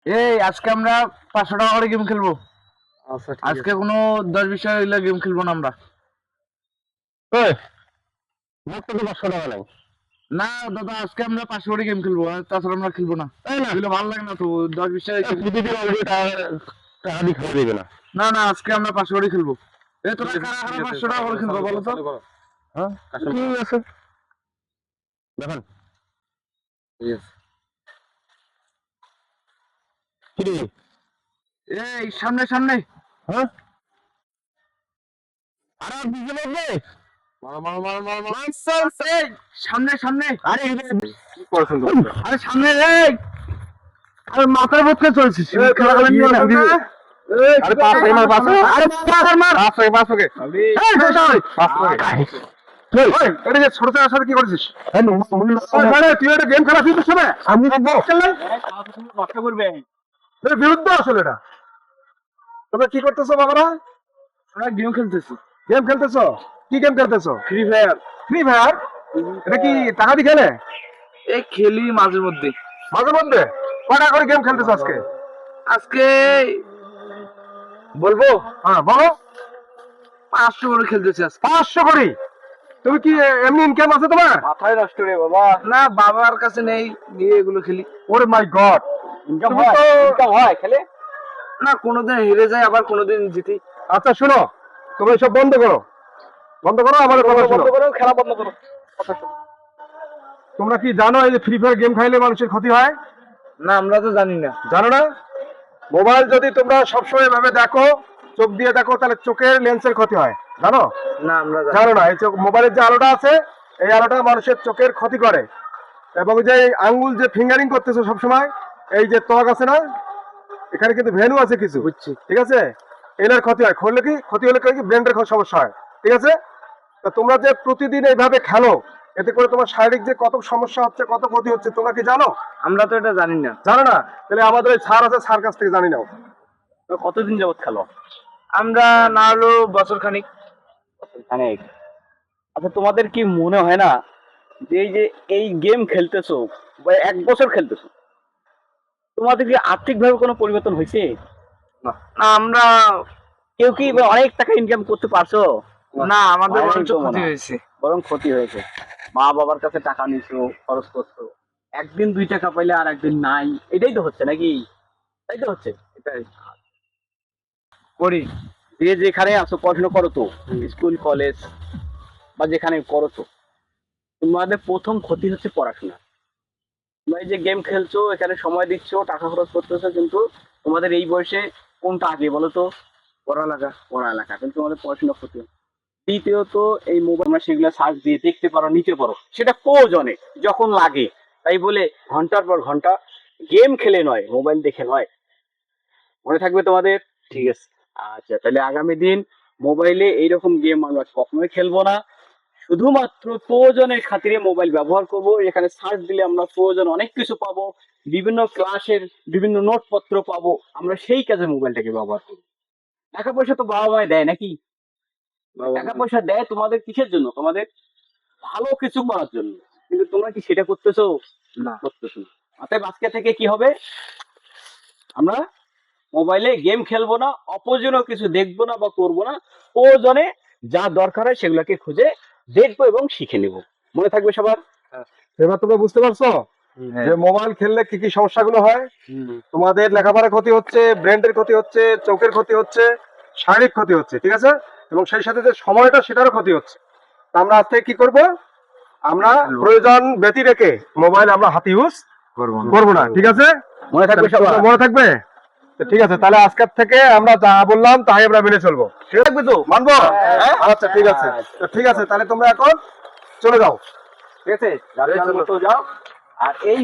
এই আজকে আমরা 500 টাকা করে গেম খেলবো। আচ্ছা ঠিক আজকে কোনো 10-20 টাকা গেম খেলবো না আমরা। আছে। মাত্র তো 500 টাকা নাই। না দাদা, আজকে আমরা 500 করে গেম খেলবো, আর তাছাড়া আমরা খেলবো না। তাই না? এগুলো ভালো লাগে না তো, 10-20 টাকা প্রতিদিন অলরেডি টাকা দিয়ে খাওয়া দেবে না। না না, আজকে আমরা 500 করে খেলবো। এই তোরা কারা কারা 500 টাকা করে খেলবো বলো তো? হ্যাঁ ঠিক আছে দেখেন। কি রে? এই সামনে সামনে। হ্যাঁ আর আর দিতে লাগবে। এই সামনে সামনে। আরে কি করছেন তোমরা? আরে সামনে এই। আরে মাথার মধ্যে চলছিস খেলা খেলা নিয়ে না। আরে পাঁচ থেকে মার পাঁচ। আরে মার মার। পাঁচ থেকে পাঁচ থেকে। এই শোন পাঁচ থেকে। ওই এটা যে ছোট ছেলের সাথে কি করছিস? তুই একটা গেম খেলা ফিরছিস না? আমি দেখবো। নষ্ট করবে। এর বিরুদ্ধে আসলে এটা। তোমরা কি করতেছো বাবারা? আমরা গেম খেলতেছি। গেম খেলতেছো? কি গেম খেলতেছো? Free fire. Free fire? এটা কি টাকা দিয়ে খেলে? এই খেলি মাঝে মধ্যে। মাঝে মধ্যে? কটা করে গেম খেলতেছো আজকে? আজকে বলবো? হ্যাঁ বলো। 500 করে খেলতেছি আজকে। 500 করে? তুমি কি এমনি ইনকাম আছে তোমার? মাথায় নষ্ট রে বাবা। না, বাবার কাছে নেই, নিয়ে এগুলো খেলি। ওরে মাই গড। ইনকাম হয়? ইনকাম হয় খেলে? না, কোনোদিন হেরে যায়, আবার কোনোদিন জিতি। আচ্ছা শোনো, তোমরা এসব বন্ধ করো। বন্ধ করো, আমার কথা শোনো। বন্ধ করো, খেলা বন্ধ করো। তোমরা কি জানো এই যে ফ্রি ফায়ার গেম খাইলে মানুষের ক্ষতি হয়? না, আমরা তো জানি না। জানো না? মোবাইল যদি তোমরা সবসময় এভাবে দেখো, চোখ দিয়ে দেখো, তাহলে চোখের লেন্সের ক্ষতি হয়। জানো? না, আমরা জানো না? এই চোখ মোবাইলের যে আলোটা আছে, এই আলোটা মানুষের চোখের ক্ষতি করে। এবং যে এই আঙ্গুল যে ফিঙ্গারিং করতেছো সবসময়, এই যে ত্বক আছে না, এখানে কিন্তু ভেনু আছে কিছু, বুঝছি। ঠিক আছে? এনার ক্ষতি হয়। খুললে কি ক্ষতি হলে কি ব্রেনের সমস্যা হয়, ঠিক আছে? তা তোমরা যে প্রতিদিন এইভাবে খেলো, এতে করে তোমার শারীরিক যে কত সমস্যা হচ্ছে, কত ক্ষতি হচ্ছে, তোমরা কি জানো? আমরা তো এটা জানি না। জানো না? তাহলে আমাদের ওই স্যার আছে, স্যার কাছ থেকে জানি নাও। কতদিন যাবত খেলো? আমরা না হলো বছর খানিক। অনেক। আচ্ছা তোমাদের কি মনে হয় না যে এই গেম খেলতেছো বা 1 বছর খেলতেছো, তোমাদের কি আর্থিক ভাবে কোনো পরিবর্তন হয়েছে? না, আমরা কেউ কি বা অনেক টাকা ইনকাম করতে পারছো? না, আমাদের হয়নি বরঞ্চ তো ক্ষতি মনে হয়। হয়েছে। বরং ক্ষতি হয়েছে। মা বাবার কাছে টাকা নিছো, খরচ করছো, একদিন 2 টাকা পাইলে আর একদিন নাই, এটাই তো হচ্ছে নাকি? তাই তো হচ্ছে। এটাই করি। যে যেখানে আছো পড়াশোনা করো তো, স্কুল কলেজ বা যেখানে করো তো, তোমাদের প্রথম ক্ষতি হচ্ছে পড়াশোনা। তোমরা এই যে গেম খেলছো, এখানে সময় দিচ্ছ, টাকা খরচ করতেছো, কিন্তু তোমাদের এই বয়সে কোনটা আগে বলো তো? পড়ালেখা। পড়ালেখা। কিন্তু তোমাদের পড়াশোনা ক্ষতি হয়। দ্বিতীয়ত, এই মোবাইল আমরা সেগুলো সার্চ দিয়ে দেখতে পারো, নিতে পারো, সেটা প্রয়োজনে যখন লাগে। তাই বলে ঘন্টার পর ঘন্টা গেম খেলে নয়, মোবাইল দেখে নয়। মনে থাকবে তোমাদের? ঠিক আছে। আচ্ছা, তাহলে আগামী দিন মোবাইলে এইরকম গেম আমরা কখনোই খেলবো না। শুধুমাত্র প্রয়োজনের খাতিরে মোবাইল ব্যবহার করব। এখানে সার্চ দিলে আমরা প্রয়োজন অনেক কিছু পাবো, বিভিন্ন ক্লাসের বিভিন্ন নোটপত্র পাবো, আমরা সেই কাজে মোবাইলটাকে ব্যবহার করবো। টাকা পয়সা তো বাবা মায় দেয় নাকি? টাকা পয়সা দেয় তোমাদের কিসের জন্য? তোমাদের ভালো কিছু করার জন্য। কিন্তু তোমরা কি সেটা করতেছো? না। করতেছো না। অতএব আজকে থেকে কি হবে? আমরা মোবাইলে গেম খেলবো না, অপ্রয়োজনীয় কিছু দেখবো না বা করবো না। প্রয়োজনে যা দরকার হয় সেগুলোকে খুঁজে দেখবো এবং শিখে নেব। মনে থাকবে সবার? এবার তোমরা বুঝতে পারছো যে মোবাইল খেললে কি কি সমস্যাগুলো হয়? তোমাদের লেখাপড়ার ক্ষতি হচ্ছে, ব্রেনের ক্ষতি হচ্ছে, চোখের ক্ষতি হচ্ছে, শারীরিক ক্ষতি হচ্ছে, ঠিক আছে? এবং সেই সাথে যে সময়টা, সেটারও ক্ষতি হচ্ছে। তা আমরা আজ থেকে কি করব? আমরা প্রয়োজন ব্যতি রেখে মোবাইল আমরা হাতে ইউজ করবো না, ঠিক আছে? মনে থাকবে সবার? মনে থাকবে? তো ঠিক আছে, তাহলে আজকের থেকে আমরা যা বললাম তাই আমরা মেনে চলবো। ঠিক থাকবে তো? মানবো? আচ্ছা ঠিক আছে। তো ঠিক আছে, তাহলে তোমরা এখন চলে যাও, ঠিক আছে? যার যার মতো যাও। আর এই